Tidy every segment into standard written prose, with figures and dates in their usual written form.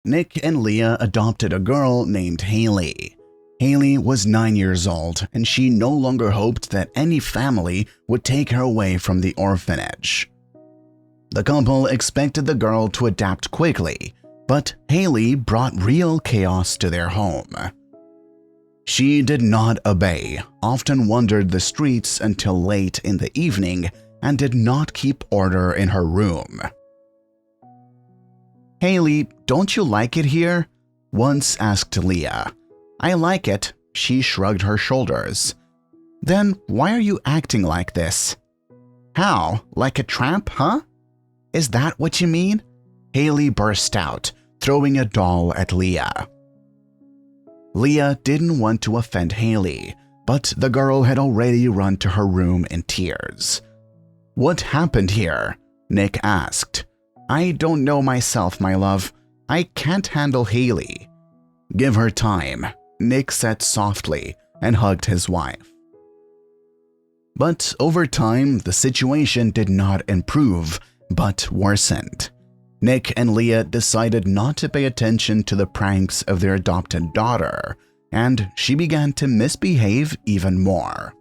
Nick and Leah adopted a girl named Haley. Haley was 9 years old, and she no longer hoped that any family would take her away from the orphanage. The couple expected the girl to adapt quickly, but Haley brought real chaos to their home. She did not obey, often wandered the streets until late in the evening, and did not keep order in her room. "Haley, don't you like it here?" once asked Leah. "I like it," she shrugged her shoulders. "Then why are you acting like this?" "How? Like a tramp, huh? Is that what you mean?" Haley burst out, throwing a doll at Leah. Leah didn't want to offend Haley, but the girl had already run to her room in tears. "What happened here?" Nick asked. "I don't know myself, my love. I can't handle Haley." "Give her time," Nick said softly and hugged his wife. But over time, the situation did not improve, but worsened. Nick and Leah decided not to pay attention to the pranks of their adopted daughter, and she began to misbehave even more.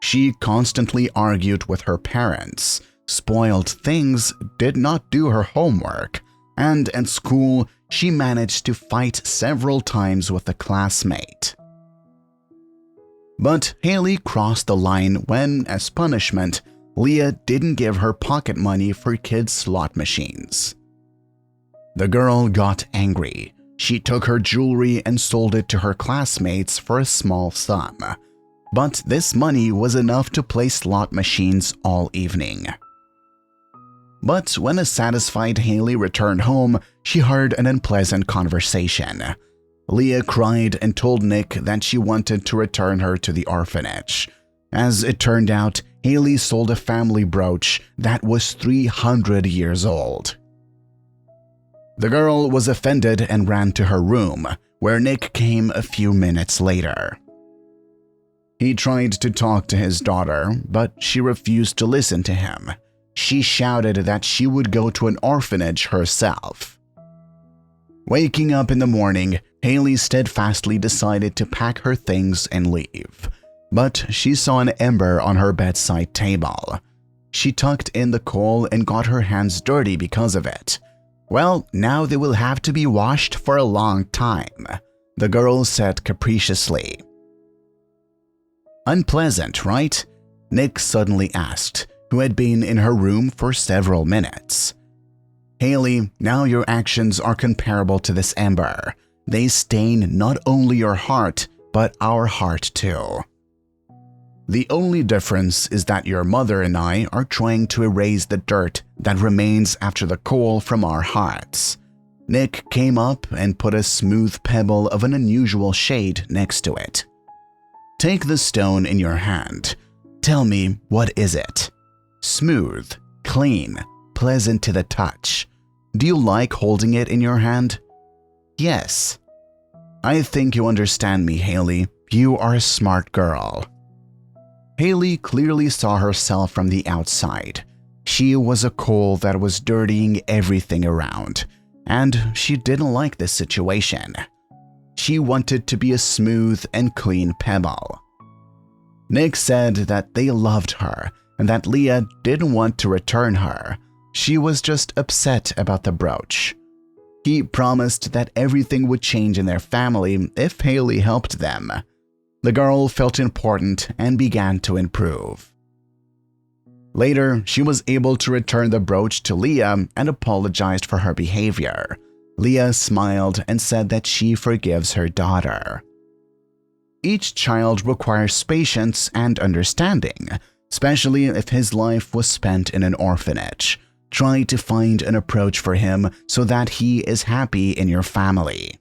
She constantly argued with her parents, spoiled things, did not do her homework, and in school she managed to fight several times with a classmate. But Haley crossed the line when, as punishment, Leah didn't give her pocket money for kids' slot machines. The girl got angry. She took her jewelry and sold it to her classmates for a small sum. But this money was enough to play slot machines all evening. But when a satisfied Haley returned home, she heard an unpleasant conversation. Leah cried and told Nick that she wanted to return her to the orphanage. As it turned out, Haley sold a family brooch that was 300 years old. The girl was offended and ran to her room, where Nick came a few minutes later. He tried to talk to his daughter, but she refused to listen to him. She shouted that she would go to an orphanage herself. Waking up in the morning, Haley steadfastly decided to pack her things and leave. But she saw an ember on her bedside table. She tucked in the coal and got her hands dirty because of it. "Well, now they will have to be washed for a long time," the girl said capriciously. "Unpleasant, right?" Nick suddenly asked, who had been in her room for several minutes. "Haley, now your actions are comparable to this ember. They stain not only your heart, but our heart too. The only difference is that your mother and I are trying to erase the dirt that remains after the coal from our hearts." Nick came up and put a smooth pebble of an unusual shade next to it. "Take the stone in your hand. Tell me, what is it? Smooth, clean, pleasant to the touch. Do you like holding it in your hand?" "Yes." "I think you understand me, Haley. You are a smart girl." Haley clearly saw herself from the outside. She was a coal that was dirtying everything around, and she didn't like this situation. She wanted to be a smooth and clean pebble. Nick said that they loved her and that Leah didn't want to return her. She was just upset about the brooch. He promised that everything would change in their family if Haley helped them. The girl felt important and began to improve. Later, she was able to return the brooch to Leah and apologized for her behavior. Leah smiled and said that she forgives her daughter. Each child requires patience and understanding, especially if his life was spent in an orphanage. Try to find an approach for him so that he is happy in your family.